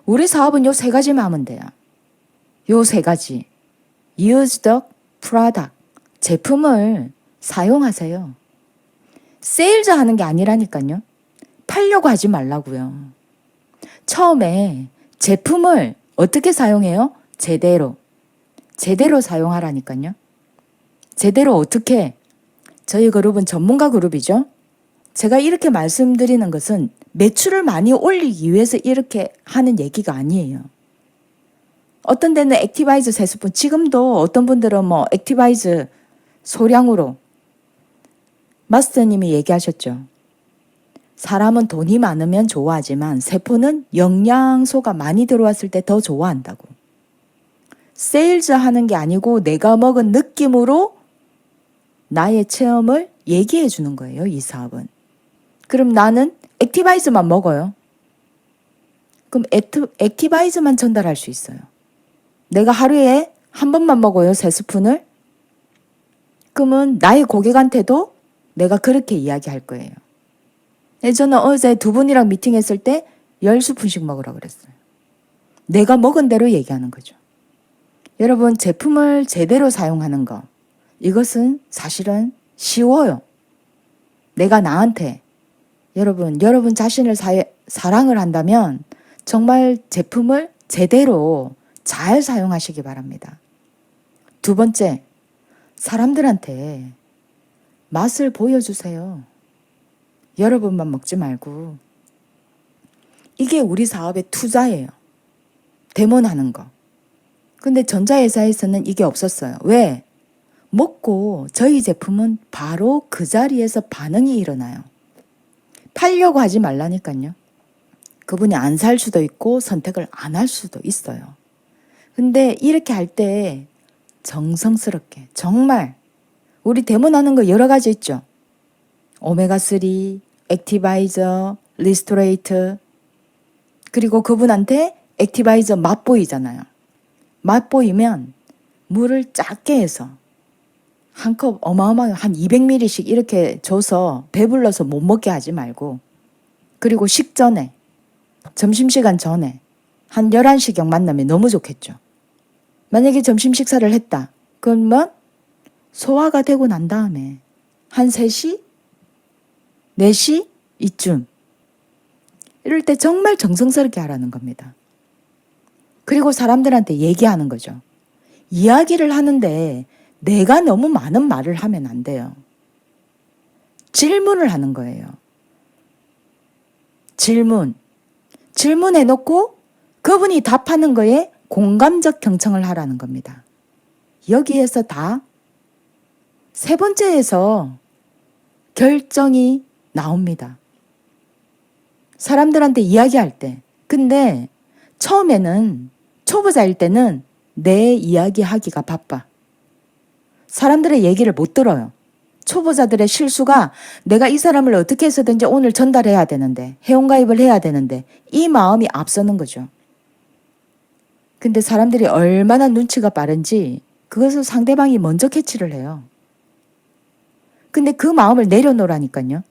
우리 사업은 요 세 가지만 하면 돼요. 요 세 가지. Use the product. 제품을 사용하세요. 세일즈 하는 게 아니라니까요. 팔려고 하지 말라고요. 처음에 제품을 어떻게 사용해요? 제대로. 제대로 사용하라니까요. 제대로 어떻게? 저희 그룹은 전문가 그룹이죠. 제가 이렇게 말씀드리는 것은 매출을 많이 올리기 위해서 이렇게 하는 얘기가 아니에요. 어떤 데는 액티바이즈 3스푼, 지금도 어떤 분들은 뭐 액티바이즈 소량으로 마스터님이 얘기하셨죠. 사람은 돈이 많으면 좋아하지만 세포는 영양소가 많이 들어왔을 때 더 좋아한다고. 세일즈 하는 게 아니고 내가 먹은 느낌으로 나의 체험을 얘기해 주는 거예요, 이 사업은. 그럼 나는 액티바이즈만 먹어요. 그럼 액티바이즈만 전달할 수 있어요. 내가 하루에 한 번만 먹어요, 3스푼을. 그러면 나의 고객한테도 내가 그렇게 이야기할 거예요. 저는 어제 2분이랑 미팅했을 때 10스푼씩 먹으라고 그랬어요. 내가 먹은 대로 얘기하는 거죠. 여러분, 제품을 제대로 사용하는 거, 이것은 사실은 쉬워요. 내가 나한테, 여러분 자신을 사랑을 한다면 정말 제품을 제대로 잘 사용하시기 바랍니다. 2번째, 사람들한테 맛을 보여주세요. 여러분만 먹지 말고. 이게 우리 사업의 투자예요. 데모하는 거. 근데 전자회사에서는 이게 없었어요. 왜? 먹고 저희 제품은 바로 그 자리에서 반응이 일어나요. 팔려고 하지 말라니까요. 그분이 안 살 수도 있고 선택을 안 할 수도 있어요. 근데 이렇게 할 때 정성스럽게 정말 우리 데모하는 거 여러 가지 있죠. 오메가3, 액티바이저, 리스토레이트. 그리고 그분한테 액티바이저 맛보이잖아요. 맛보이면 물을 작게 해서 한 컵 어마어마하게 한 200ml씩 이렇게 줘서 배불러서 못 먹게 하지 말고, 그리고 식전에, 점심시간 전에 한 11시경 만나면 너무 좋겠죠. 만약에 점심 식사를 했다. 그러면 소화가 되고 난 다음에 한 3시? 4시? 이쯤. 이럴 때 정말 정성스럽게 하라는 겁니다. 그리고 사람들한테 얘기하는 거죠. 이야기를 하는데 내가 너무 많은 말을 하면 안 돼요. 질문을 하는 거예요. 질문해놓고 그분이 답하는 거에 공감적 경청을 하라는 겁니다. 여기에서 다 3번째에서 결정이 나옵니다. 사람들한테 이야기할 때. 근데 처음에는, 초보자일 때는 내 이야기하기가 바빠. 사람들의 얘기를 못 들어요. 초보자들의 실수가 내가 이 사람을 어떻게 해서든지 오늘 전달해야 되는데, 회원가입을 해야 되는데, 이 마음이 앞서는 거죠. 근데 사람들이 얼마나 눈치가 빠른지 그것을 상대방이 먼저 캐치를 해요. 근데 그 마음을 내려놓으라니까요.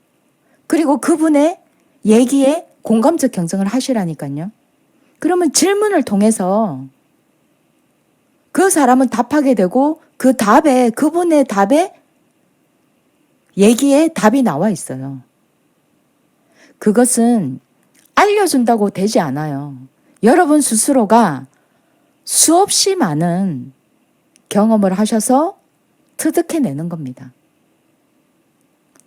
그리고 그분의 얘기에 공감적 경청을 하시라니까요. 그러면 질문을 통해서 그 사람은 답하게 되고 그 답에, 그분의 답에 얘기에 답이 나와 있어요. 그것은 알려준다고 되지 않아요. 여러분 스스로가 수없이 많은 경험을 하셔서 터득해내는 겁니다.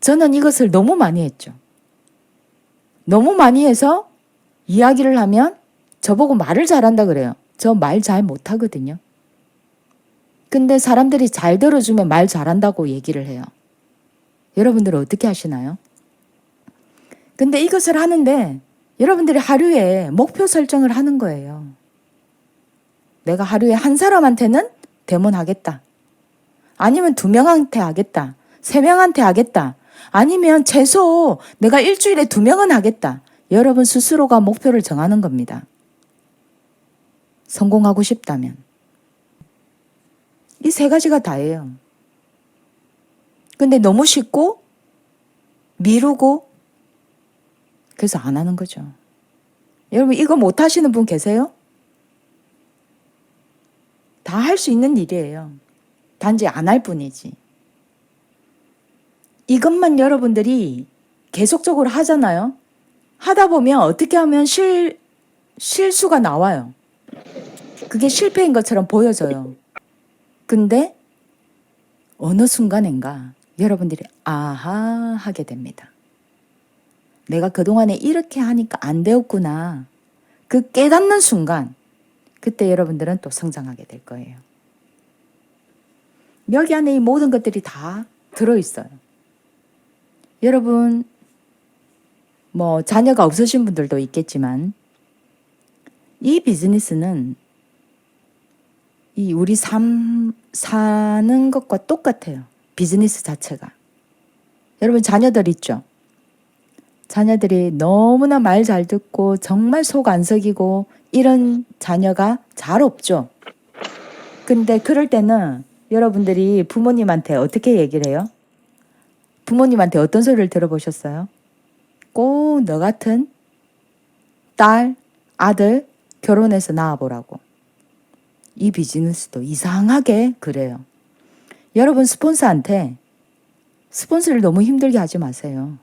저는 이것을 너무 많이 했죠. 너무 많이 해서 이야기를 하면 저보고 말을 잘한다 그래요. 저 말 잘 못하거든요. 근데 사람들이 잘 들어주면 말 잘한다고 얘기를 해요. 여러분들은 어떻게 하시나요? 근데 이것을 하는데 여러분들이 하루에 목표 설정을 하는 거예요. 내가 하루에 한 사람한테는 데몬하겠다. 아니면 2명한테 하겠다. 3명한테 하겠다. 아니면 최소 내가 일주일에 2명은 하겠다. 여러분 스스로가 목표를 정하는 겁니다. 성공하고 싶다면. 이 3가지가 다예요. 근데 너무 쉽고 미루고 그래서 안 하는 거죠. 여러분 이거 못 하시는 분 계세요? 다 할 수 있는 일이에요. 단지 안 할 뿐이지. 이것만 여러분들이 계속적으로 하잖아요. 하다 보면 어떻게 하면 실수가 나와요. 그게 실패인 것처럼 보여져요. 근데 어느 순간인가 여러분들이 아하 하게 됩니다. 내가 그동안에 이렇게 하니까 안 되었구나. 그 깨닫는 순간 그때 여러분들은 또 성장하게 될 거예요. 여기 안에 이 모든 것들이 다 들어있어요. 여러분 뭐 자녀가 없으신 분들도 있겠지만 이 비즈니스는 이 우리 삶 사는 것과 똑같아요. 비즈니스 자체가. 여러분 자녀들 있죠? 자녀들이 너무나 말 잘 듣고 정말 속 안 썩이고 이런 자녀가 잘 없죠. 근데 그럴 때는 여러분들이 부모님한테 어떻게 얘기를 해요? 부모님한테 어떤 소리를 들어보셨어요? 꼭 너 같은 딸, 아들 결혼해서 낳아보라고. 이 비즈니스도 이상하게 그래요. 여러분 스폰서한테 스폰서를 너무 힘들게 하지 마세요.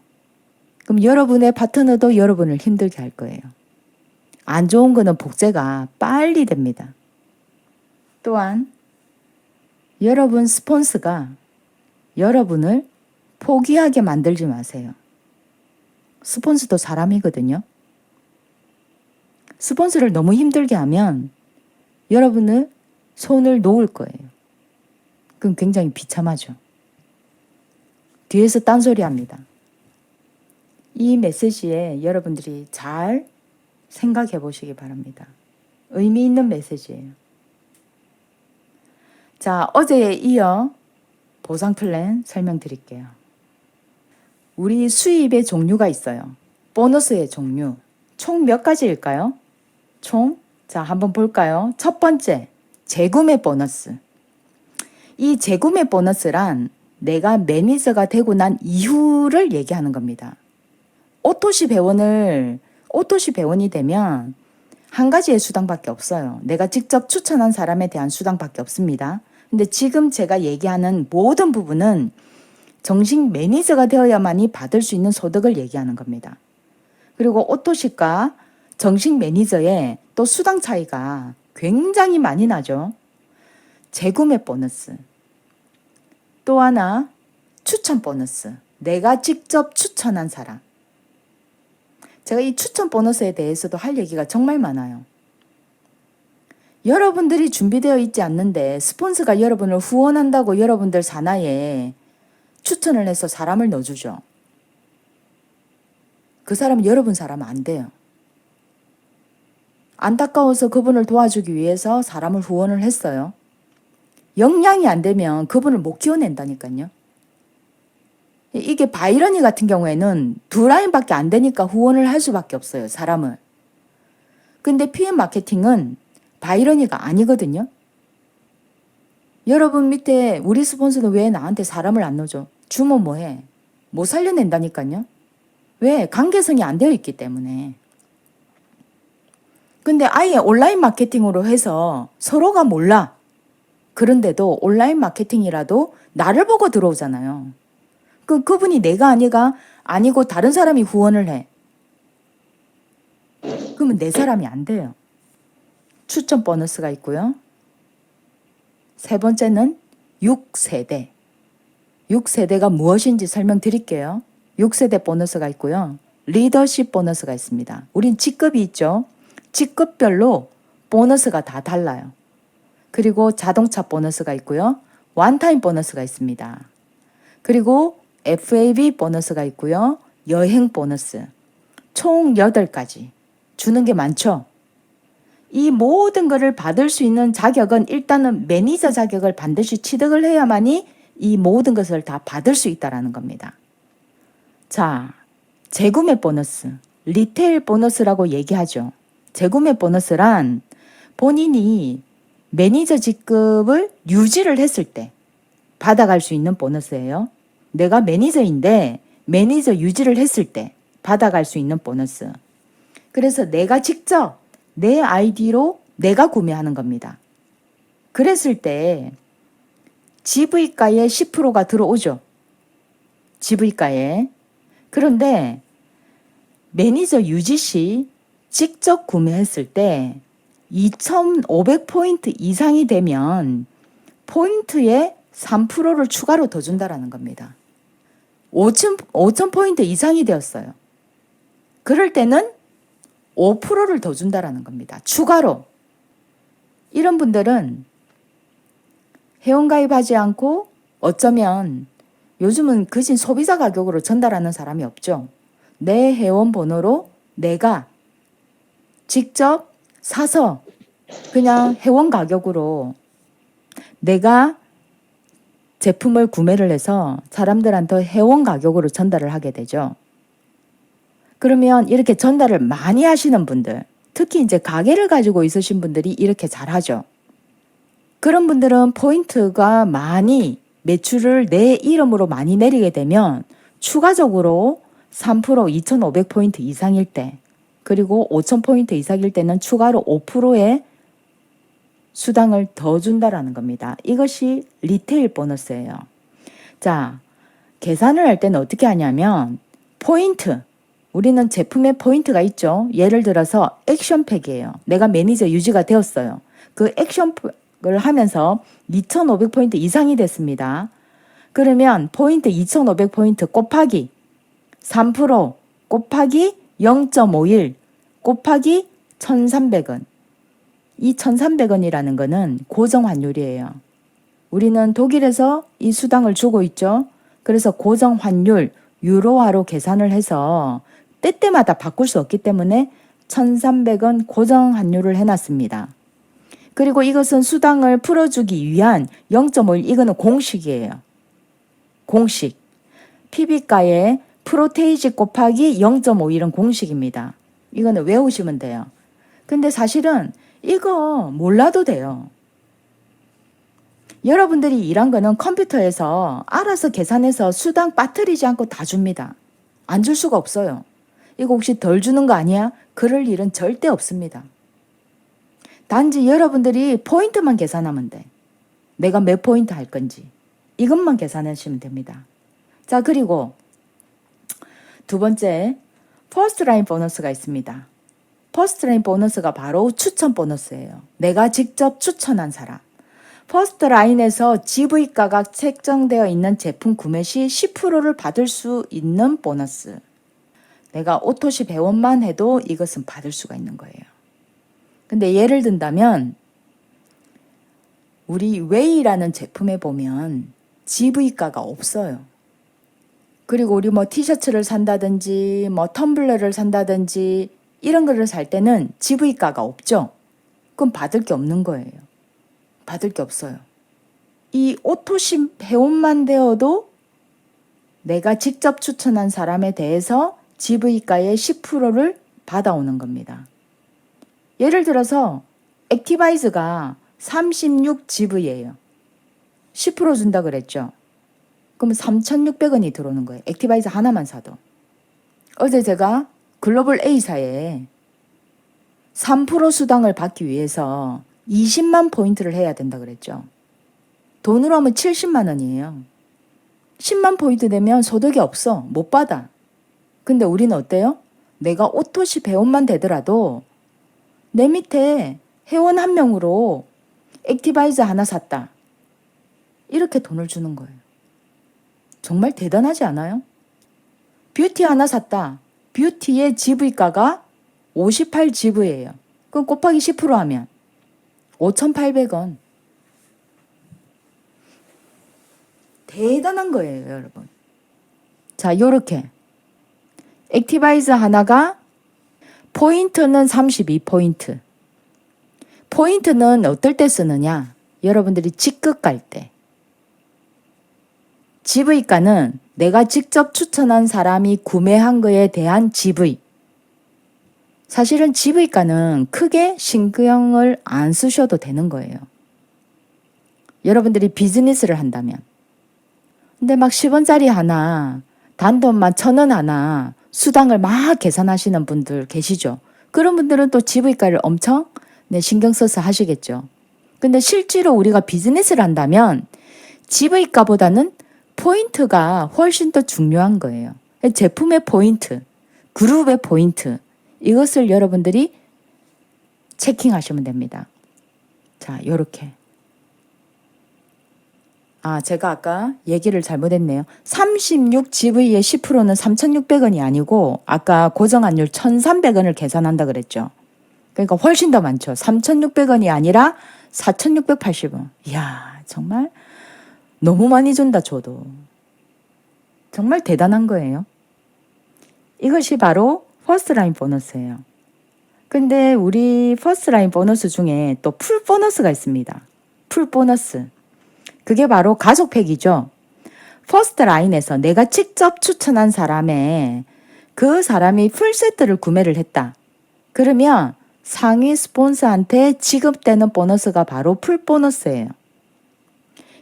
그럼 여러분의 파트너도 여러분을 힘들게 할 거예요. 안 좋은 거는 복제가 빨리 됩니다. 또한 여러분 스폰서가 여러분을 포기하게 만들지 마세요. 스폰서도 사람이거든요. 스폰서를 너무 힘들게 하면 여러분을 손을 놓을 거예요. 그럼 굉장히 비참하죠. 뒤에서 딴소리 합니다. 이 메시지에 여러분들이 잘 생각해 보시기 바랍니다. 의미 있는 메시지예요. 자, 어제에 이어 보상 플랜 설명드릴게요. 우리 수입의 종류가 있어요. 보너스의 종류. 총 몇 가지일까요? 자, 한번 볼까요? 첫 번째, 재구매 보너스. 이 재구매 보너스란 내가 매니저가 되고 난 이후를 얘기하는 겁니다. 오토시 배원이 되면 한 가지의 수당밖에 없어요. 내가 직접 추천한 사람에 대한 수당밖에 없습니다. 근데 지금 제가 얘기하는 모든 부분은 정식 매니저가 되어야만이 받을 수 있는 소득을 얘기하는 겁니다. 그리고 오토시과 정식 매니저의 또 수당 차이가 굉장히 많이 나죠. 재구매 보너스. 또 하나 추천 보너스. 내가 직접 추천한 사람. 제가 이 추천 보너스에 대해서도 할 얘기가 정말 많아요. 여러분들이 준비되어 있지 않는데 스폰서가 여러분을 후원한다고 여러분들 사나이에 추천을 해서 사람을 넣어주죠. 그 사람은 여러분 사람 안 돼요. 안타까워서 그분을 도와주기 위해서 사람을 후원을 했어요. 역량이 안 되면 그분을 못 키워낸다니까요. 이게 바이러니 같은 경우에는 2라인밖에 안 되니까 후원을 할 수밖에 없어요. 사람을. 근데 PM 마케팅은 바이러니가 아니거든요. 여러분 밑에 우리 스폰서는 왜 나한테 사람을 안 넣어줘? 주면 뭐해? 못 살려낸다니까요. 왜? 관계성이 안 되어 있기 때문에. 근데 아예 온라인 마케팅으로 해서 서로가 몰라. 그런데도 온라인 마케팅이라도 나를 보고 들어오잖아요. 그분이 내가 아니고 다른 사람이 후원을 해. 그러면 내 사람이 안 돼요. 추천 보너스가 있고요. 세 번째는 6세대. 6세대가 무엇인지 설명드릴게요. 6세대 보너스가 있고요. 리더십 보너스가 있습니다. 우린 직급이 있죠. 직급별로 보너스가 다 달라요. 그리고 자동차 보너스가 있고요. 원타임 보너스가 있습니다. 그리고 FAB 보너스가 있고요. 여행 보너스. 총 8가지. 주는 게 많죠. 이 모든 것을 받을 수 있는 자격은 일단은 매니저 자격을 반드시 취득을 해야만이 이 모든 것을 다 받을 수 있다는 겁니다. 자, 재구매 보너스, 리테일 보너스라고 얘기하죠. 재구매 보너스란 본인이 매니저 직급을 유지를 했을 때 받아갈 수 있는 보너스예요. 내가 매니저인데 매니저 유지를 했을 때 받아갈 수 있는 보너스. 그래서 내가 직접 내 아이디로 내가 구매하는 겁니다. 그랬을 때 GV가에 10%가 들어오죠. GV가에. 그런데 매니저 유지시 직접 구매했을 때 2,500포인트 이상이 되면 포인트에 3%를 추가로 더 준다라는 겁니다. 5,000포인트 이상이 되었어요. 그럴 때는 5%를 더 준다라는 겁니다. 추가로. 이런 분들은 회원가입하지 않고 어쩌면 요즘은 그진 소비자 가격으로 전달하는 사람이 없죠. 내 회원 번호로 내가 직접 사서 그냥 회원 가격으로 내가 제품을 구매를 해서 사람들한테 회원 가격으로 전달을 하게 되죠. 그러면 이렇게 전달을 많이 하시는 분들, 특히 이제 가게를 가지고 있으신 분들이 이렇게 잘하죠. 그런 분들은 포인트가 많이 매출을 내 이름으로 많이 내리게 되면 추가적으로 3% 2,500포인트 이상일 때 그리고 5,000포인트 이상일 때는 추가로 5%의 수당을 더 준다라는 겁니다. 이것이 리테일 보너스예요. 자, 계산을 할 때는 어떻게 하냐면 포인트, 우리는 제품에 포인트가 있죠. 예를 들어서 액션팩이에요. 내가 매니저 유지가 되었어요. 그 액션팩을 하면서 2,500포인트 이상이 됐습니다. 그러면 포인트 2,500포인트 곱하기 3% 곱하기 0.51 곱하기 1,300원. 이 1,300원이라는 거는 고정환율이에요. 우리는 독일에서 이 수당을 주고 있죠. 그래서 고정환율 유로화로 계산을 해서 때때마다 바꿀 수 없기 때문에 1,300원 고정환율을 해놨습니다. 그리고 이것은 수당을 풀어주기 위한 0.51 이거는 공식이에요. 공식. PB가의 프로테이지 곱하기 0.51은 공식입니다. 이거는 외우시면 돼요. 근데 사실은 이거 몰라도 돼요. 여러분들이 일한 거는 컴퓨터에서 알아서 계산해서 수당 빠뜨리지 않고 다 줍니다. 안 줄 수가 없어요. 이거 혹시 덜 주는 거 아니야? 그럴 일은 절대 없습니다. 단지 여러분들이 포인트만 계산하면 돼. 내가 몇 포인트 할 건지. 이것만 계산하시면 됩니다. 자, 그리고 두 번째, 퍼스트 라인 보너스가 있습니다. 퍼스트 라인 보너스가 바로 추천 보너스예요. 내가 직접 추천한 사람. 퍼스트 라인에서 GV가가 책정되어 있는 제품 구매 시 10%를 받을 수 있는 보너스. 내가 오토시 회원만 해도 이것은 받을 수가 있는 거예요. 근데 예를 든다면 우리 웨이라는 제품에 보면 GV가가 없어요. 그리고 우리 뭐 티셔츠를 산다든지 뭐 텀블러를 산다든지 이런 거를 살 때는 GV가가 없죠. 그럼 받을 게 없는 거예요. 받을 게 없어요. 이 오토심 회원만 되어도 내가 직접 추천한 사람에 대해서 GV가의 10%를 받아오는 겁니다. 예를 들어서 액티바이즈가 36GV예요. 10% 준다 그랬죠. 그럼 3,600원이 들어오는 거예요. 액티바이즈 하나만 사도. 어제 제가 글로벌 A사에 3% 수당을 받기 위해서 20만 포인트를 해야 된다 그랬죠. 돈으로 하면 70만 원이에요. 10만 포인트 되면 소득이 없어. 못 받아. 근데 우리는 어때요? 내가 오토시 회원만 되더라도 내 밑에 회원 한 명으로 액티바이즈 하나 샀다. 이렇게 돈을 주는 거예요. 정말 대단하지 않아요? 뷰티 하나 샀다. 뷰티의 GV가가 58GV예요. 그럼 곱하기 10% 하면 5,800원. 대단한 거예요, 여러분. 자, 요렇게 액티바이즈 하나가 포인트는 32포인트. 포인트는 어떨 때 쓰느냐? 여러분들이 직급 갈 때. GV가는 내가 직접 추천한 사람이 구매한 거에 대한 GV. 사실은 GV가는 크게 신경을 안 쓰셔도 되는 거예요. 여러분들이 비즈니스를 한다면. 근데 막 10원짜리 하나, 단돈만 1,000원 하나 수당을 막 계산하시는 분들 계시죠? 그런 분들은 또 GV가를 엄청 신경 써서 하시겠죠. 근데 실제로 우리가 비즈니스를 한다면 GV가보다는 포인트가 훨씬 더 중요한 거예요. 제품의 포인트, 그룹의 포인트, 이것을 여러분들이 체킹하시면 됩니다. 자, 요렇게. 제가 아까 얘기를 잘못했네요. 36GV의 10%는 3,600원이 아니고 아까 고정환율 1,300원을 계산한다 그랬죠. 그러니까 훨씬 더 많죠. 3,600원이 아니라 4,680원. 이야, 정말 너무 많이 준다, 저도. 정말 대단한 거예요. 이것이 바로 퍼스트라인 보너스예요. 근데 우리 퍼스트라인 보너스 중에 또 풀 보너스가 있습니다. 풀 보너스. 그게 바로 가족팩이죠. 퍼스트라인에서 내가 직접 추천한 사람의 그 사람이 풀세트를 구매를 했다. 그러면 상위 스폰서한테 지급되는 보너스가 바로 풀 보너스예요.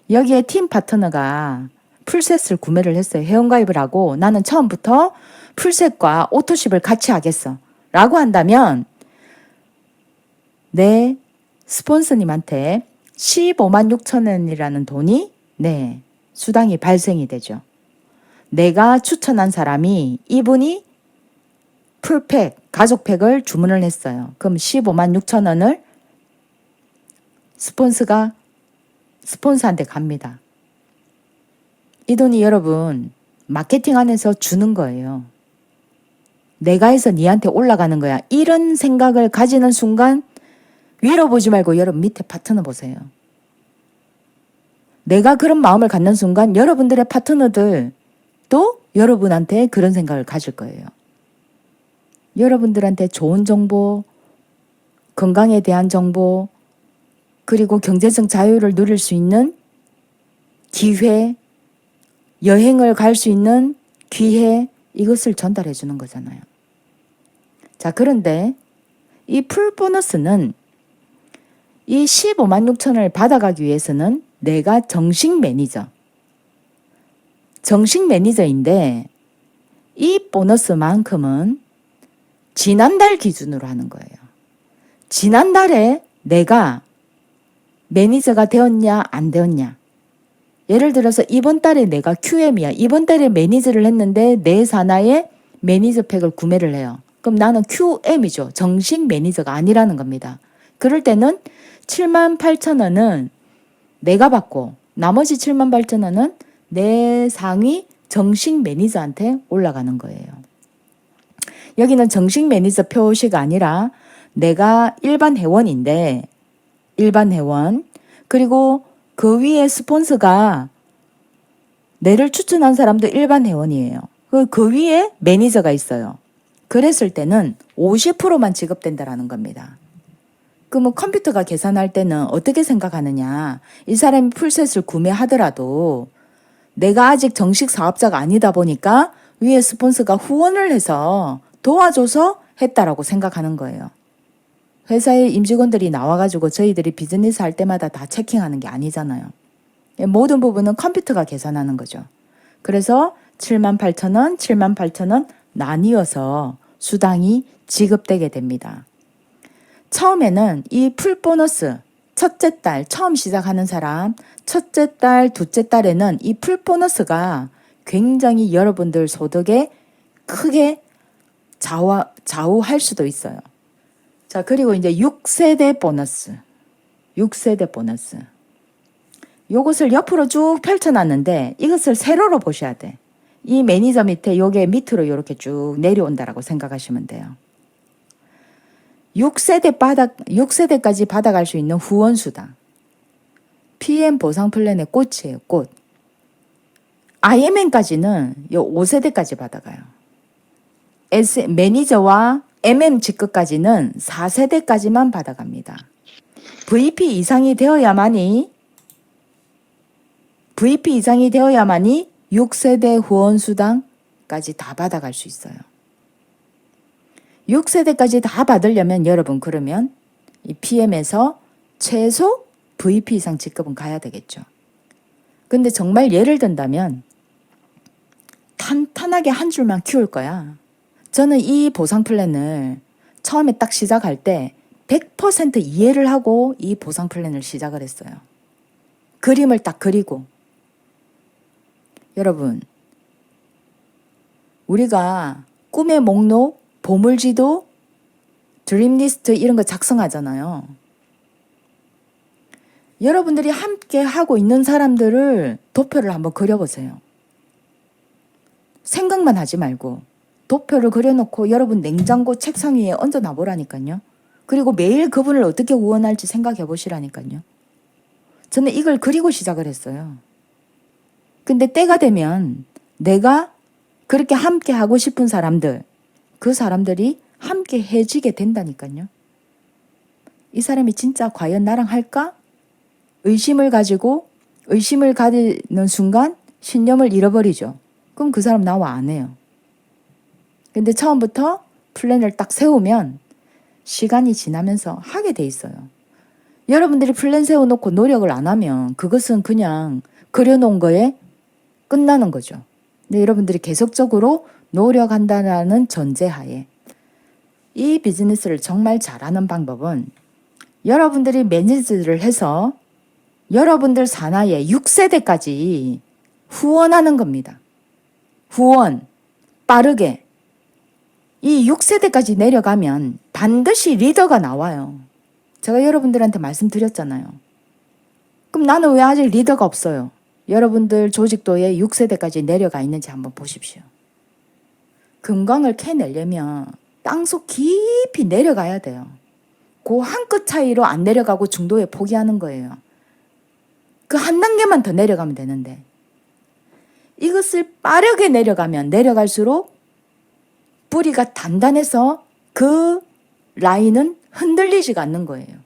여기에 팀 파트너가 풀셋을 구매를 했어요. 회원가입을 하고 나는 처음부터 풀셋과 오토십을 같이 하겠어. 라고 한다면 내 스폰서님한테 15만 6천 원이라는 돈이 수당이 발생이 되죠. 내가 추천한 사람이 이분이 풀팩, 가족팩을 주문을 했어요. 그럼 15만 6천 원을 스폰서한테 갑니다. 이 돈이 여러분 마케팅 안에서 주는 거예요. 내가 해서 니한테 올라가는 거야. 이런 생각을 가지는 순간 위로 보지 말고 여러분 밑에 파트너 보세요. 내가 그런 마음을 갖는 순간 여러분들의 파트너들도 여러분한테 그런 생각을 가질 거예요. 여러분들한테 좋은 정보, 건강에 대한 정보, 그리고 경제적 자유를 누릴 수 있는 기회, 여행을 갈 수 있는 기회, 이것을 전달해 주는 거잖아요. 자, 그런데 이 풀 보너스는 이 15만 6천을 받아가기 위해서는 내가 정식 매니저인데 이 보너스만큼은 지난달 기준으로 하는 거예요. 지난달에 내가 매니저가 되었냐 안 되었냐. 예를 들어서 이번 달에 내가 QM이야. 이번 달에 매니저를 했는데 내 산하에 매니저 팩을 구매를 해요. 그럼 나는 QM이죠. 정식 매니저가 아니라는 겁니다. 그럴 때는 7만 8천 원은 내가 받고 나머지 7만 8천 원은 내 상위 정식 매니저한테 올라가는 거예요. 여기는 정식 매니저 표시가 아니라 내가 일반 회원인데 일반 회원 그리고 그 위에 스폰서가 내를 추천한 사람도 일반 회원이에요. 그 위에 매니저가 있어요. 그랬을 때는 50%만 지급된다라는 겁니다. 그러면 컴퓨터가 계산할 때는 어떻게 생각하느냐. 이 사람이 풀셋을 구매하더라도 내가 아직 정식 사업자가 아니다 보니까 위에 스폰서가 후원을 해서 도와줘서 했다라고 생각하는 거예요. 회사의 임직원들이 나와가지고 저희들이 비즈니스 할 때마다 다 체킹하는 게 아니잖아요. 모든 부분은 컴퓨터가 계산하는 거죠. 그래서 7만 8천 원, 7만 8천 원 나뉘어서 수당이 지급되게 됩니다. 처음에는 이 풀 보너스, 첫째 달, 처음 시작하는 사람, 첫째 달, 둘째 달에는 이 풀 보너스가 굉장히 여러분들 소득에 크게 좌우할 수도 있어요. 자, 그리고 이제 6세대 보너스. 6세대 보너스. 요것을 옆으로 쭉 펼쳐놨는데 이것을 세로로 보셔야 돼. 이 매니저 밑에 요게 밑으로 이렇게 쭉 내려온다라고 생각하시면 돼요. 6세대까지 받아갈 수 있는 후원수당. PM 보상 플랜의 꽃이에요, 꽃. IMM까지는 요 5세대까지 받아가요. 매니저와 MM 직급까지는 4세대까지만 받아갑니다. VP 이상이 되어야만이 6세대 후원수당까지 다 받아갈 수 있어요. 6세대까지 다 받으려면 여러분 그러면 이 PM에서 최소 VP 이상 직급은 가야 되겠죠. 근데 정말 예를 든다면 탄탄하게 한 줄만 키울 거야. 저는 이 보상 플랜을 처음에 딱 시작할 때 100% 이해를 하고 이 보상 플랜을 시작을 했어요. 그림을 딱 그리고. 여러분, 우리가 꿈의 목록, 보물지도, 드림리스트 이런 거 작성하잖아요. 여러분들이 함께 하고 있는 사람들을 도표를 한번 그려보세요. 생각만 하지 말고 도표를 그려놓고 여러분 냉장고 책상 위에 얹어놔 보라니까요. 그리고 매일 그분을 어떻게 후원할지 생각해 보시라니까요. 저는 이걸 그리고 시작을 했어요. 근데 때가 되면 내가 그렇게 함께 하고 싶은 사람들, 그 사람들이 함께 해지게 된다니까요. 이 사람이 진짜 과연 나랑 할까? 의심을 가지는 순간 신념을 잃어버리죠. 그럼 그 사람 나와 안 해요. 근데 처음부터 플랜을 딱 세우면 시간이 지나면서 하게 돼 있어요. 여러분들이 플랜 세워놓고 노력을 안 하면 그것은 그냥 그려놓은 거에 끝나는 거죠. 근데 여러분들이 계속적으로 노력한다는 전제하에 이 비즈니스를 정말 잘하는 방법은 여러분들이 매니저를 해서 여러분들 산하에 6세대까지 후원하는 겁니다. 후원, 빠르게. 이 6세대까지 내려가면 반드시 리더가 나와요. 제가 여러분들한테 말씀드렸잖아요. 그럼 나는 왜 아직 리더가 없어요? 여러분들 조직도에 6세대까지 내려가 있는지 한번 보십시오. 금광을 캐내려면 땅속 깊이 내려가야 돼요. 그 한 끗 차이로 안 내려가고 중도에 포기하는 거예요. 그 한 단계만 더 내려가면 되는데 이것을 빠르게 내려가면 내려갈수록 뿌리가 단단해서 그 라인은 흔들리지가 않는 거예요.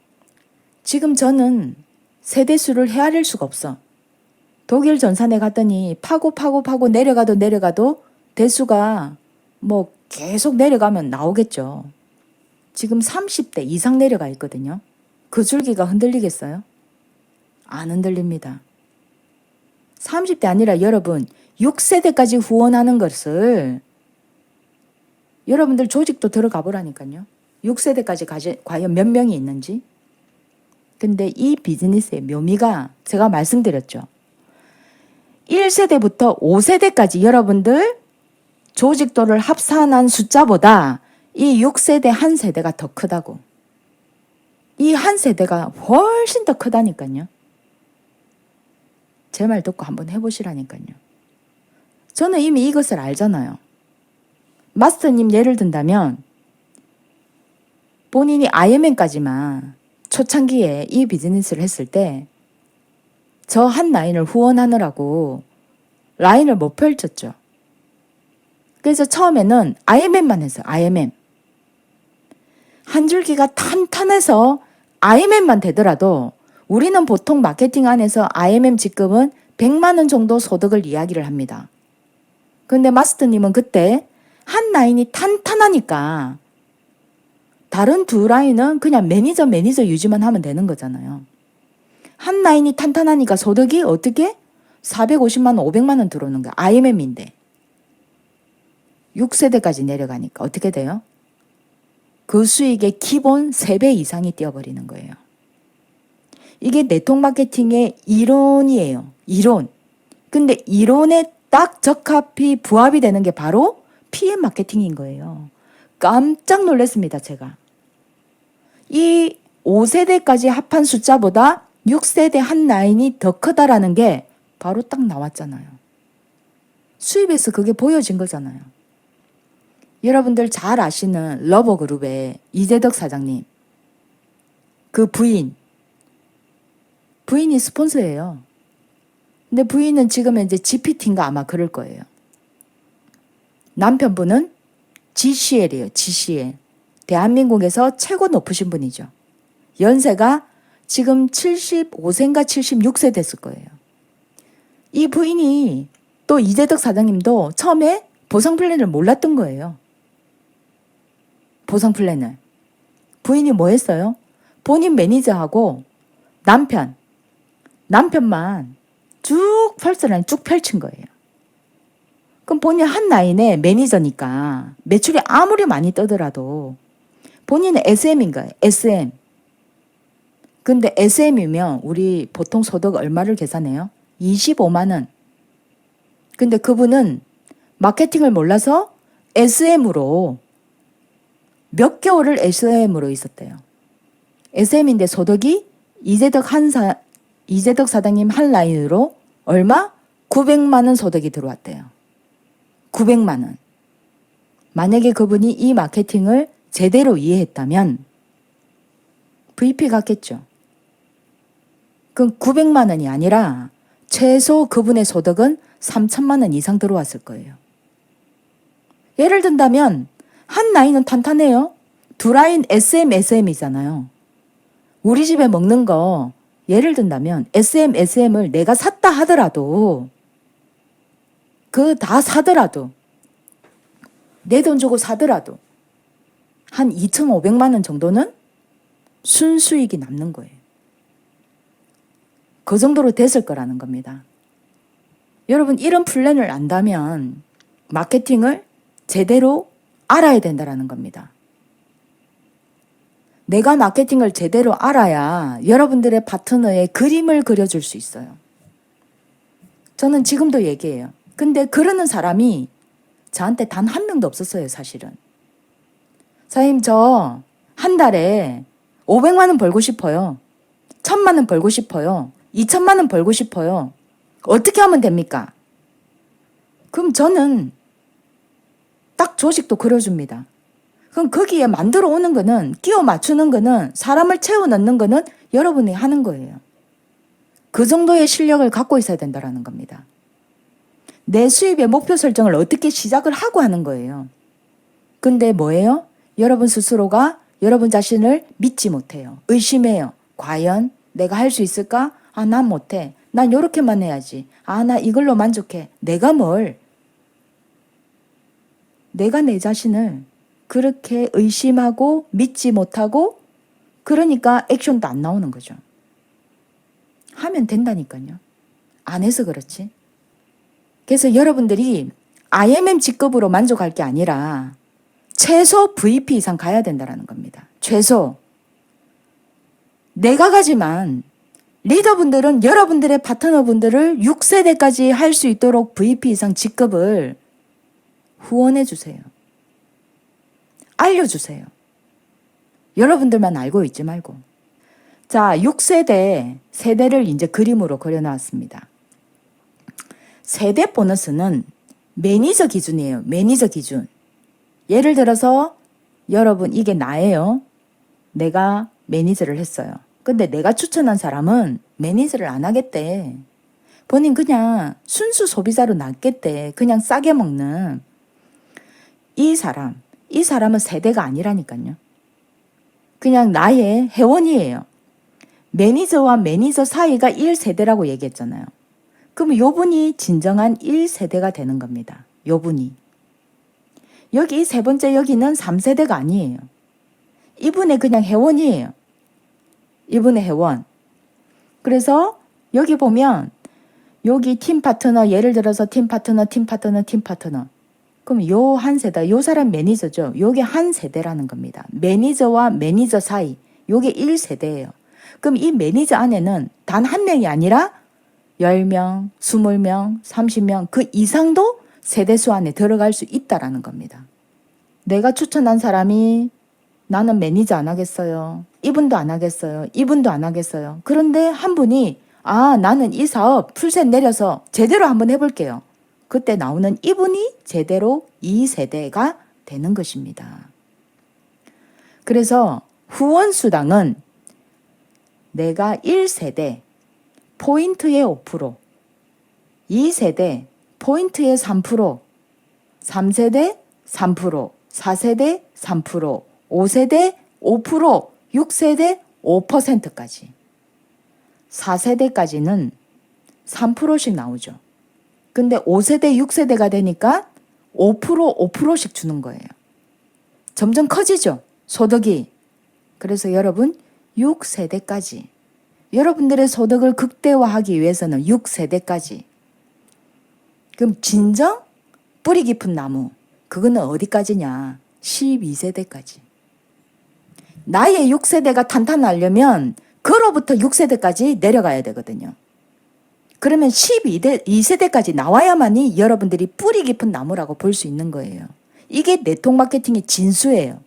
지금 저는 세대수를 헤아릴 수가 없어. 독일 전산에 갔더니 파고 내려가도 대수가 뭐 계속 내려가면 나오겠죠. 지금 30대 이상 내려가 있거든요. 그 줄기가 흔들리겠어요? 안 흔들립니다. 30대 아니라 여러분 6세대까지 후원하는 것을 여러분들 조직도 들어가 보라니까요. 6세대까지 과연 몇 명이 있는지. 근데 이 비즈니스의 묘미가 제가 말씀드렸죠. 1세대부터 5세대까지 여러분들 조직도를 합산한 숫자보다 이 6세대 한 세대가 더 크다고. 이 한 세대가 훨씬 더 크다니까요. 제 말 듣고 한번 해보시라니까요. 저는 이미 이것을 알잖아요. 마스터님 예를 든다면 본인이 아이언맨까지만 초창기에 이 비즈니스를 했을 때 저 한 라인을 후원하느라고 라인을 못 펼쳤죠. 그래서 처음에는 아이언맨만 했어요. 아이언맨. 한 줄기가 탄탄해서 아이언맨만 되더라도 우리는 보통 마케팅 안에서 아이엠엠 직급은 100만 원 정도 소득을 이야기를 합니다. 근데 마스터님은 그때 한 라인이 탄탄하니까 다른 두 라인은 그냥 매니저 유지만 하면 되는 거잖아요. 한 라인이 탄탄하니까 소득이 어떻게? 450만 원, 500만 원 들어오는 거야. 아이엠엠인데. 6세대까지 내려가니까 어떻게 돼요? 그 수익의 기본 3배 이상이 뛰어버리는 거예요. 이게 네트워크 마케팅의 이론이에요. 이론. 근데 이론에 딱 적합히 부합이 되는 게 바로 PM 마케팅인 거예요. 깜짝 놀랐습니다, 제가. 이 5세대까지 합한 숫자보다 6세대 한 라인이 더 크다라는 게 바로 딱 나왔잖아요. 수입에서 그게 보여진 거잖아요. 여러분들 잘 아시는 러버그룹의 이재덕 사장님. 그 부인이 스폰서예요. 근데 부인은 지금 이제 GPT인가 아마 그럴 거예요. 남편분은 GCL이에요. GCL. 대한민국에서 최고 높으신 분이죠. 연세가 지금 75세인가 76세 됐을 거예요. 이 부인이 또 이재덕 사장님도 처음에 보상 플랜을 몰랐던 거예요. 보상 플랜을. 부인이 뭐 했어요? 본인 매니저하고 남편만 쭉 펄스라인 쭉 펼친 거예요. 그럼 본인 한 라인에 매니저니까 매출이 아무리 많이 떠더라도 본인은 SM인 거예요. SM. 근데 SM이면 우리 보통 소득 얼마를 계산해요? 25만 원. 근데 그분은 마케팅을 몰라서 SM으로 몇 개월을 SM으로 있었대요. SM인데 소득이 이재덕 사장님 한 라인으로 얼마? 900만 원 소득이 들어왔대요. 900만 원. 만약에 그분이 이 마케팅을 제대로 이해했다면 VP 갔겠죠. 그럼 900만 원이 아니라 최소 그분의 소득은 3천만 원 이상 들어왔을 거예요. 예를 든다면 한 라인은 탄탄해요. 두 라인 SM이잖아요. 우리 집에 먹는 거 예를 든다면 SM을 내가 샀다 하더라도 그 다 사더라도 내 돈 주고 사더라도 한 2,500만 원 정도는 순수익이 남는 거예요. 그 정도로 됐을 거라는 겁니다. 여러분 이런 플랜을 안다면 마케팅을 제대로 알아야 된다는 겁니다. 내가 마케팅을 제대로 알아야 여러분들의 파트너의 그림을 그려줄 수 있어요. 저는 지금도 얘기해요. 근데 그러는 사람이 저한테 단 한 명도 없었어요, 사실은. 사장님, 저 한 달에 500만 원 벌고 싶어요. 1,000만 원 벌고 싶어요. 2,000만 원 벌고 싶어요. 어떻게 하면 됩니까? 그럼 저는 딱 조직도 그려줍니다. 그럼 거기에 만들어 오는 거는, 끼워 맞추는 거는, 사람을 채워 넣는 거는 여러분이 하는 거예요. 그 정도의 실력을 갖고 있어야 된다는 겁니다. 내 수입의 목표 설정을 어떻게 시작을 하고 하는 거예요. 근데 뭐예요? 여러분 스스로가 여러분 자신을 믿지 못해요. 의심해요. 과연 내가 할 수 있을까? 아, 난 못해. 난 요렇게만 해야지. 아, 나 이걸로 만족해. 내가 내 자신을 그렇게 의심하고 믿지 못하고 그러니까 액션도 안 나오는 거죠. 하면 된다니까요. 안 해서 그렇지. 그래서 여러분들이 IMM 직급으로 만족할 게 아니라 최소 VP 이상 가야 된다는 겁니다. 최소. 내가 가지만 리더분들은 여러분들의 파트너분들을 6세대까지 할 수 있도록 VP 이상 직급을 후원해 주세요. 알려주세요. 여러분들만 알고 있지 말고. 자, 6세대, 세대를 이제 그림으로 그려놨습니다. 세대 보너스는 매니저 기준이에요. 매니저 기준. 예를 들어서 여러분 이게 나예요. 내가 매니저를 했어요. 근데 내가 추천한 사람은 매니저를 안 하겠대. 본인 그냥 순수 소비자로 낫겠대. 그냥 싸게 먹는. 이 사람은 세대가 아니라니까요. 그냥 나의 회원이에요. 매니저와 매니저 사이가 1세대라고 얘기했잖아요. 그럼 요분이 진정한 1세대가 되는 겁니다. 요분이. 여기 세 번째 여기는 3세대가 아니에요. 이분의 그냥 회원이에요. 이분의 회원. 그래서 여기 보면 여기 팀 파트너 예를 들어서 팀 파트너. 그럼 요 한 세대, 요 사람 매니저죠. 요게 한 세대라는 겁니다. 매니저와 매니저 사이. 요게 1세대예요. 그럼 이 매니저 안에는 단 한 명이 아니라 10명, 20명, 30명 그 이상도 세대수 안에 들어갈 수 있다라는 겁니다. 내가 추천한 사람이 나는 매니저 안 하겠어요. 이분도 안 하겠어요. 이분도 안 하겠어요. 그런데 한 분이 아, 나는 이 사업 풀셋 내려서 제대로 한번 해볼게요. 그때 나오는 이분이 제대로 2세대가 되는 것입니다. 그래서 후원수당은 내가 1세대 포인트의 5%, 2세대 포인트의 3%, 3세대 3%, 4세대 3%, 5세대 5%, 6세대 5%까지. 4세대까지는 3%씩 나오죠. 근데 5세대, 6세대가 되니까 5%씩 주는 거예요. 점점 커지죠. 소득이. 그래서 여러분 6세대까지. 여러분들의 소득을 극대화하기 위해서는 6세대까지. 그럼 진정 뿌리 깊은 나무. 그거는 어디까지냐? 12세대까지. 나의 6세대가 탄탄하려면 그로부터 6세대까지 내려가야 되거든요. 그러면 2세대까지 나와야만이 여러분들이 뿌리 깊은 나무라고 볼 수 있는 거예요. 이게 네트워크 마케팅의 진수예요.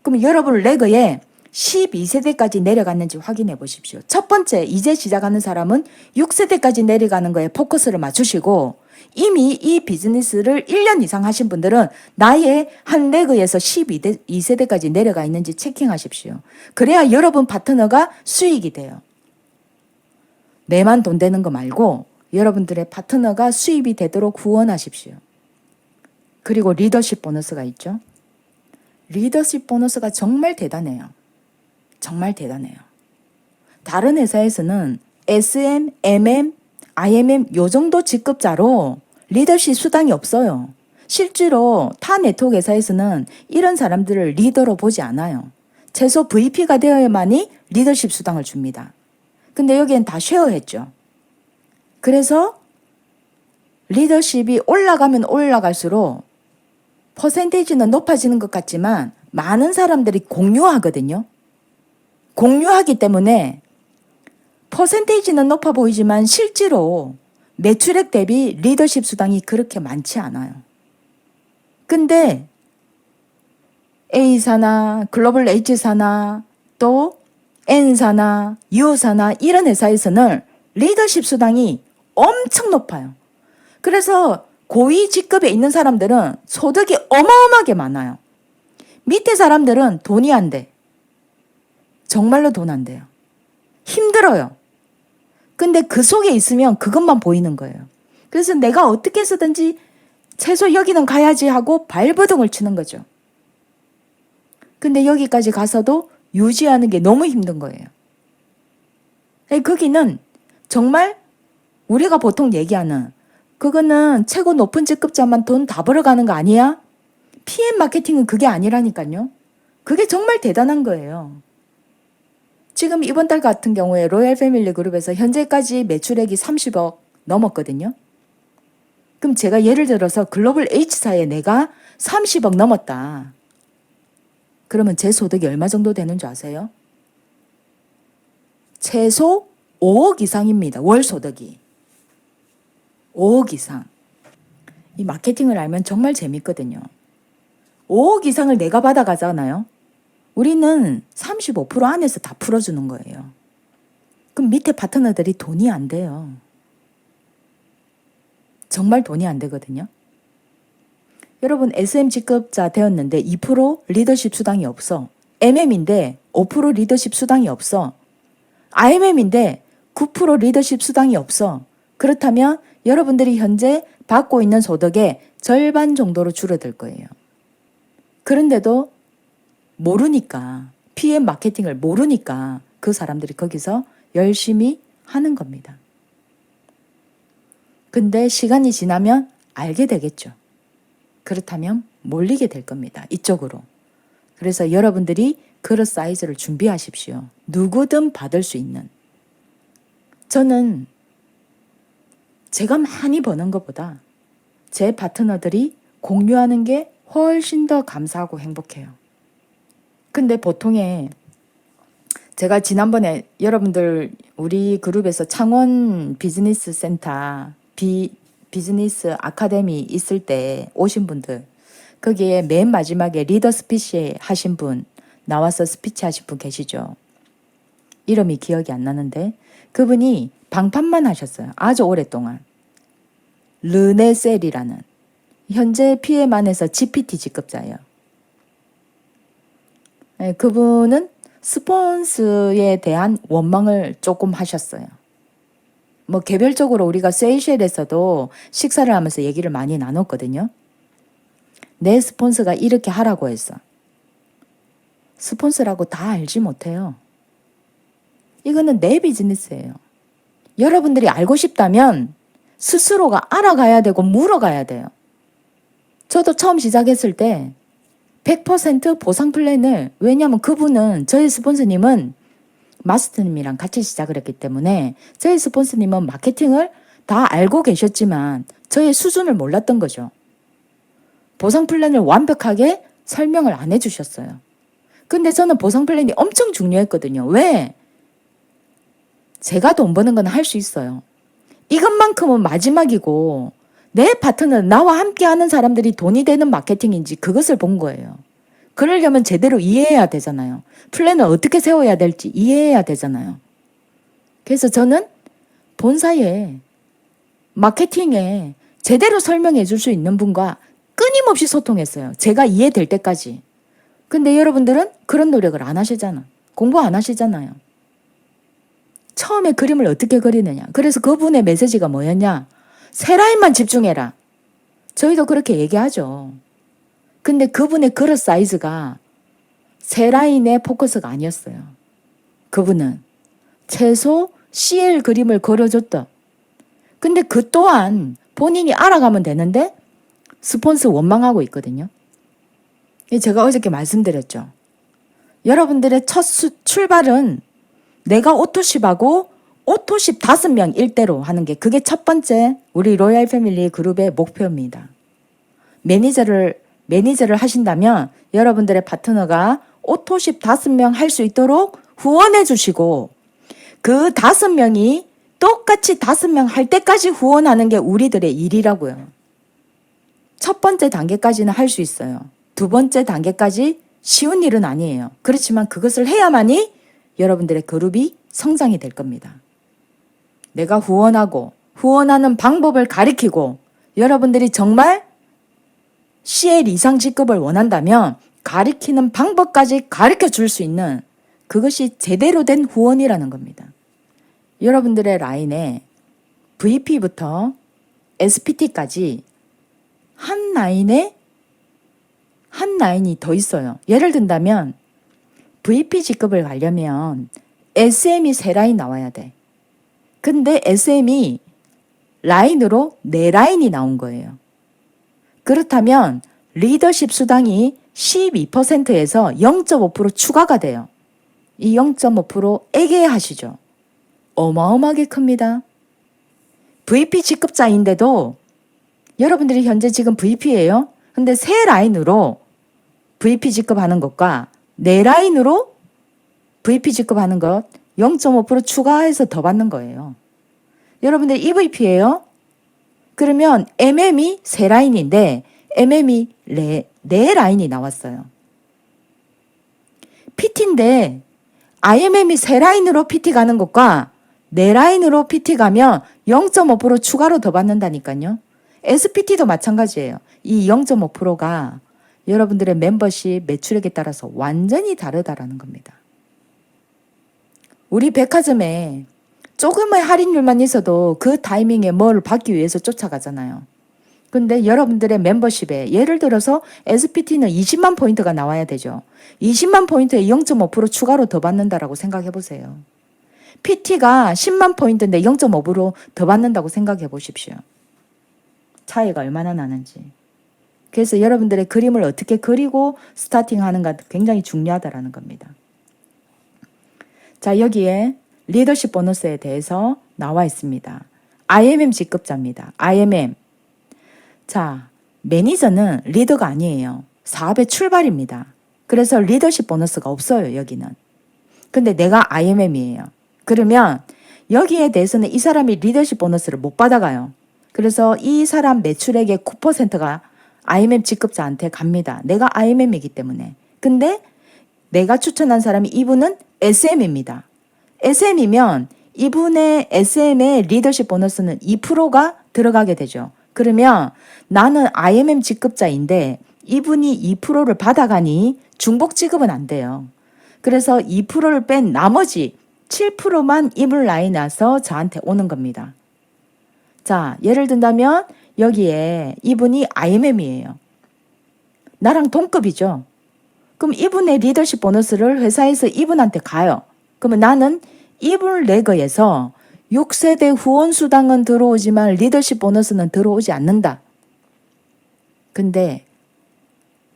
그럼 여러분 레그에 12세대까지 내려갔는지 확인해 보십시오. 첫 번째, 이제 시작하는 사람은 6세대까지 내려가는 거에 포커스를 맞추시고, 이미 이 비즈니스를 1년 이상 하신 분들은 나의 한 레그에서 12세대까지 내려가 있는지 체킹하십시오. 그래야 여러분 파트너가 수익이 돼요. 내만 돈 되는 거 말고 여러분들의 파트너가 수입이 되도록 후원하십시오. 그리고 리더십 보너스가 있죠. 리더십 보너스가 정말 대단해요. 정말 대단해요. 다른 회사에서는 SM, MM, IMM 요 정도 직급자로 리더십 수당이 없어요. 실제로 타 네트워크 회사에서는 이런 사람들을 리더로 보지 않아요. 최소 VP가 되어야만이 리더십 수당을 줍니다. 근데 여기엔 다 쉐어했죠. 그래서 리더십이 올라가면 올라갈수록 퍼센테이지는 높아지는 것 같지만 많은 사람들이 공유하거든요. 공유하기 때문에 퍼센테이지는 높아 보이지만 실제로 매출액 대비 리더십 수당이 그렇게 많지 않아요. 근데 A사나 글로벌 H사나 또 N사나 U사나 이런 회사에서는 리더십 수당이 엄청 높아요. 그래서 고위 직급에 있는 사람들은 소득이 어마어마하게 많아요. 밑에 사람들은 돈이 안 돼. 정말로 돈 안 돼요. 힘들어요. 근데 그 속에 있으면 그것만 보이는 거예요. 그래서 내가 어떻게 해서든지 최소 여기는 가야지 하고 발버둥을 치는 거죠. 근데 여기까지 가서도 유지하는 게 너무 힘든 거예요. 거기는 정말 우리가 보통 얘기하는 그거는 최고 높은 직급자만 돈 다 벌어가는 거 아니야? PM 마케팅은 그게 아니라니까요. 그게 정말 대단한 거예요. 지금 이번 달 같은 경우에 로얄 패밀리 그룹에서 현재까지 매출액이 30억 넘었거든요. 그럼 제가 예를 들어서 글로벌 H사에 내가 30억 넘었다. 그러면 제 소득이 얼마 정도 되는 줄 아세요? 최소 5억 이상입니다. 월 소득이. 5억 이상. 이 마케팅을 알면 정말 재밌거든요. 5억 이상을 내가 받아가잖아요. 우리는 35% 안에서 다 풀어주는 거예요. 그럼 밑에 파트너들이 돈이 안 돼요. 정말 돈이 안 되거든요. 여러분 SM 직급자 되었는데 2% 리더십 수당이 없어. MM인데 5% 리더십 수당이 없어. IMM인데 9% 리더십 수당이 없어. 그렇다면 여러분들이 현재 받고 있는 소득의 절반 정도로 줄어들 거예요. 그런데도 모르니까, PM 마케팅을 모르니까 그 사람들이 거기서 열심히 하는 겁니다. 근데 시간이 지나면 알게 되겠죠. 그렇다면 몰리게 될 겁니다. 이쪽으로. 그래서 여러분들이 그릇 사이즈를 준비하십시오. 누구든 받을 수 있는. 저는 제가 많이 버는 것보다 제 파트너들이 공유하는 게 훨씬 더 감사하고 행복해요. 근데 보통에 제가 지난번에 여러분들 우리 그룹에서 창원 비즈니스 센터 비즈니스 아카데미 있을 때 오신 분들, 거기에 맨 마지막에 리더 스피치 하신 분, 나와서 스피치 하신 분 계시죠? 이름이 기억이 안 나는데 그분이 방판만 하셨어요. 아주 오랫동안. 르네셀이라는 현재 PM 안에서 GPT 직급자예요. 네, 그분은 스폰스에 대한 원망을 조금 하셨어요. 뭐 개별적으로 우리가 세이셸에서도 식사를 하면서 얘기를 많이 나눴거든요. 내 스폰서가 이렇게 하라고 했어. 스폰서라고 다 알지 못해요. 이거는 내 비즈니스예요. 여러분들이 알고 싶다면 스스로가 알아가야 되고 물어가야 돼요. 저도 처음 시작했을 때 100% 보상 플랜을, 왜냐하면 그분은, 저희 스폰서님은 마스터님이랑 같이 시작을 했기 때문에 저희 스폰서님은 마케팅을 다 알고 계셨지만 저의 수준을 몰랐던 거죠. 보상 플랜을 완벽하게 설명을 안 해주셨어요. 근데 저는 보상 플랜이 엄청 중요했거든요. 왜? 제가 돈 버는 건 할 수 있어요. 이것만큼은 마지막이고 내 파트너, 나와 함께 하는 사람들이 돈이 되는 마케팅인지 그것을 본 거예요. 그러려면 제대로 이해해야 되잖아요. 플랜을 어떻게 세워야 될지 이해해야 되잖아요. 그래서 저는 본사에 마케팅에 제대로 설명해 줄 수 있는 분과 끊임없이 소통했어요. 제가 이해될 때까지. 근데 여러분들은 그런 노력을 안 하시잖아. 공부 안 하시잖아요. 처음에 그림을 어떻게 그리느냐. 그래서 그분의 메시지가 뭐였냐. 세 라인만 집중해라. 저희도 그렇게 얘기하죠. 근데 그분의 그릇 사이즈가 세 라인의 포커스가 아니었어요. 그분은 최소 CL 그림을 그려줬던. 근데 그 또한 본인이 알아가면 되는데 스폰서 원망하고 있거든요. 제가 어저께 말씀드렸죠. 여러분들의 첫 출발은 내가 오토십하고 오토십 5명 일대로 하는 게 그게 첫 번째 우리 로얄 패밀리 그룹의 목표입니다. 매니저를 하신다면 여러분들의 파트너가 오토십 5명 할 수 있도록 후원해 주시고 그 5명이 똑같이 5명 할 때까지 후원하는 게 우리들의 일이라고요. 첫 번째 단계까지는 할 수 있어요. 두 번째 단계까지 쉬운 일은 아니에요. 그렇지만 그것을 해야만이 여러분들의 그룹이 성장이 될 겁니다. 내가 후원하고 후원하는 방법을 가리키고 여러분들이 정말 CL 이상 직급을 원한다면 가리키는 방법까지 가르쳐 줄 수 있는 그것이 제대로 된 후원이라는 겁니다. 여러분들의 라인에 VP부터 SPT까지 한 라인이 더 있어요. 예를 든다면 VP 직급을 가려면 SM이 3라인 나와야 돼. 근데 SM이 라인으로 4라인이 나온 거예요. 그렇다면 리더십 수당이 12%에서 0.5% 추가가 돼요. 이 0.5% 애계하시죠. 어마어마하게 큽니다. VP 직급자인데도 여러분들이 현재 지금 VP예요. 근데 3라인으로 VP 직급하는 것과 4라인으로 VP 직급하는 것 0.5% 추가해서 더 받는 거예요. 여러분들 EVP예요. 그러면 MM이 3라인인데 MM이 4라인이 나왔어요. PT인데 IMM이 3라인으로 PT 가는 것과 4라인으로 PT 가면 0.5% 추가로 더 받는다니까요. SPT도 마찬가지예요. 이 0.5%가 여러분들의 멤버십 매출액에 따라서 완전히 다르다라는 겁니다. 우리 백화점에 조금의 할인율만 있어도 그 타이밍에 뭘 받기 위해서 쫓아가잖아요. 근데 여러분들의 멤버십에 예를 들어서 SPT는 20만 포인트가 나와야 되죠. 20만 포인트에 0.5% 추가로 더 받는다라고 생각해 보세요. PT가 10만 포인트인데 0.5%더 받는다고 생각해 보십시오. 차이가 얼마나 나는지. 그래서 여러분들의 그림을 어떻게 그리고 스타팅하는가 굉장히 중요하다라는 겁니다. 자, 여기에 리더십 보너스에 대해서 나와 있습니다. IMM 직급자입니다. IMM. 자, 매니저는 리더가 아니에요. 사업의 출발입니다. 그래서 리더십 보너스가 없어요, 여기는. 근데 내가 IMM이에요. 그러면 여기에 대해서는 이 사람이 리더십 보너스를 못 받아가요. 그래서 이 사람 매출액의 9%가 IMM 직급자한테 갑니다. 내가 IMM이기 때문에. 근데 내가 추천한 사람이 이분은 SM입니다. SM이면 이분의 SM의 리더십 보너스는 2%가 들어가게 되죠. 그러면 나는 IMM 직급자인데 이분이 2%를 받아가니 중복 지급은 안 돼요. 그래서 2%를 뺀 나머지 7%만 이분 라인에서 저한테 오는 겁니다. 자, 예를 든다면 여기에 이분이 IMM이에요. 나랑 동급이죠. 그럼 이분의 리더십 보너스를 회사에서 이분한테 가요. 그러면 나는 이분 레거에서 6세대 후원 수당은 들어오지만 리더십 보너스는 들어오지 않는다. 근데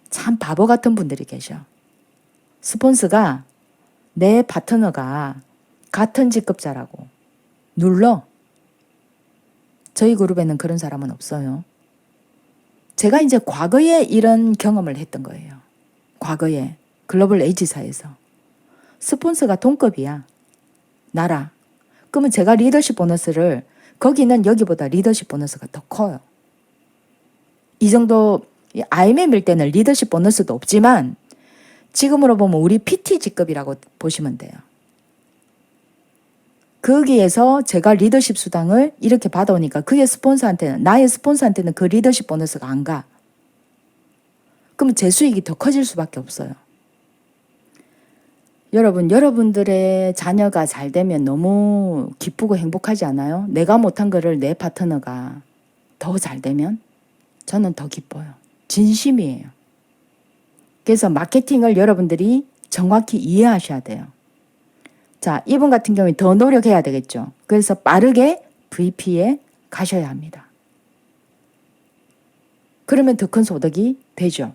참 바보 같은 분들이 계셔. 스폰서가 내 파트너가 같은 직급자라고 눌러. 저희 그룹에는 그런 사람은 없어요. 제가 이제 과거에 이런 경험을 했던 거예요. 과거에. 글로벌 에이지사에서. 스폰서가 동급이야. 나라. 그러면 제가 리더십 보너스를, 거기는 여기보다 리더십 보너스가 더 커요. 이 정도 IMM일 때는 리더십 보너스도 없지만 지금으로 보면 우리 PT 직급이라고 보시면 돼요. 거기에서 제가 리더십 수당을 이렇게 받아오니까 그의 스폰서한테는, 나의 스폰서한테는 그 리더십 보너스가 안 가. 그러면 제 수익이 더 커질 수밖에 없어요. 여러분, 여러분들의 자녀가 잘 되면 너무 기쁘고 행복하지 않아요? 내가 못한 거를 내 파트너가 더 잘 되면 저는 더 기뻐요. 진심이에요. 그래서 마케팅을 여러분들이 정확히 이해하셔야 돼요. 자, 이분 같은 경우에 더 노력해야 되겠죠. 그래서 빠르게 VP에 가셔야 합니다. 그러면 더 큰 소득이 되죠.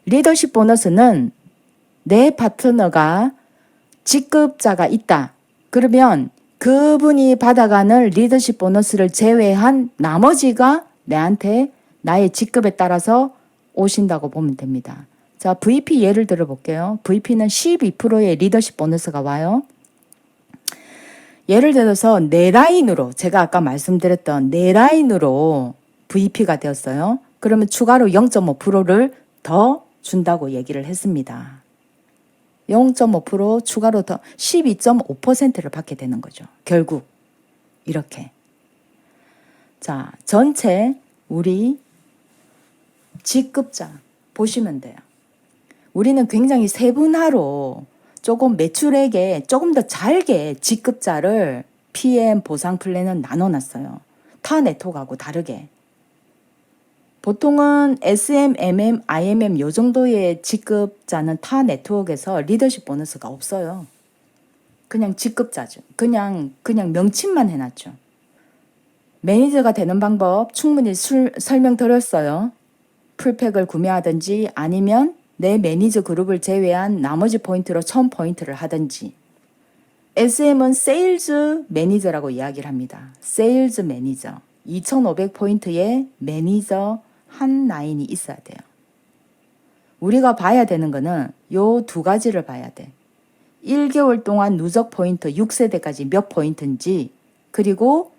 리더십 보너스는 내 파트너가 직급자가 있다. 그러면 그분이 받아가는 리더십 보너스를 제외한 나머지가 내한테 나의 직급에 따라서 오신다고 보면 됩니다. 자, VP 예를 들어 볼게요. VP는 12%의 리더십 보너스가 와요. 예를 들어서 네 라인으로, 제가 아까 말씀드렸던 네 라인으로 VP가 되었어요. 그러면 추가로 0.5%를 더 준다고 얘기를 했습니다. 0.5% 추가로 더 12.5%를 받게 되는 거죠. 결국 이렇게. 자, 전체 우리 직급자 보시면 돼요. 우리는 굉장히 세분화로 조금 매출액에 조금 더 잘게 직급자를 PM 보상 플랜은 나눠놨어요. 타 네트워크하고 다르게. 보통은 SM, MM, IMM 요 정도의 직급자는 타 네트워크에서 리더십 보너스가 없어요. 그냥 직급자죠. 그냥 명칭만 해놨죠. 매니저가 되는 방법 충분히 설명드렸어요. 풀팩을 구매하든지 아니면 내 매니저 그룹을 제외한 나머지 포인트로 1000포인트를 하든지. SM은 세일즈 매니저라고 이야기를 합니다. 세일즈 매니저. 2500포인트의 매니저 한 라인이 있어야 돼요. 우리가 봐야 되는 거는 요 두 가지를 봐야 돼. 1개월 동안 누적 포인트 6세대까지 몇 포인트인지, 그리고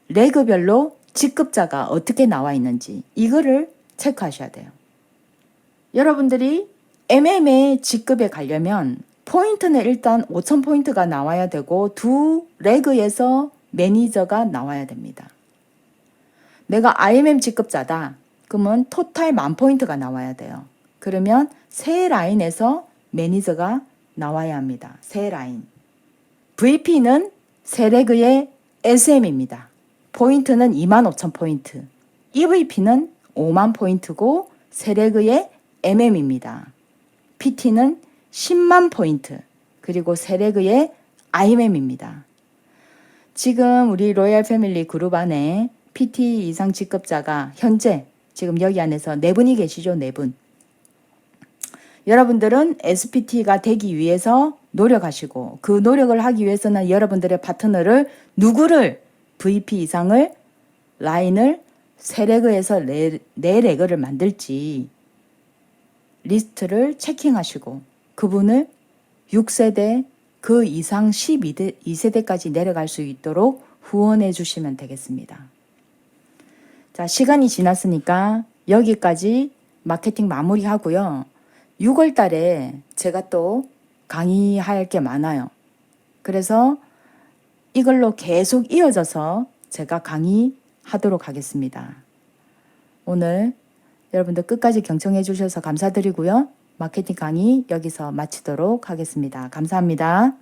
레그별로 직급자가 어떻게 나와 있는지 이거를 체크하셔야 돼요. 여러분들이 MM의 직급에 가려면 포인트는 일단 5000포인트가 나와야 되고 두 레그에서 매니저가 나와야 됩니다. 내가 IMM 직급자다. 그러면 토탈 10,000포인트가 나와야 돼요. 그러면 세 라인에서 매니저가 나와야 합니다. 세 라인. VP는 세 레그의 SM입니다. 포인트는 25,000포인트. EVP는 50,000포인트고 세 레그의 MM입니다. PT는 10만 포인트. 그리고 세 레그의 IMM입니다. 지금 우리 로얄 패밀리 그룹 안에 PT 이상 직급자가 현재 지금 여기 안에서 4분이 계시죠. 4분. 여러분들은 SPT가 되기 위해서 노력하시고, 그 노력을 하기 위해서는 여러분들의 파트너를 누구를 VP 이상을 라인을 3레그에서 4레그를 만들지 리스트를 체킹하시고 그분을 6세대 그 이상 12세대까지 내려갈 수 있도록 후원해 주시면 되겠습니다. 자, 시간이 지났으니까 여기까지 마케팅 마무리하고요. 6월 달에 제가 또 강의할 게 많아요. 그래서 이걸로 계속 이어져서 제가 강의하도록 하겠습니다. 오늘 여러분들 끝까지 경청해 주셔서 감사드리고요. 마케팅 강의 여기서 마치도록 하겠습니다. 감사합니다.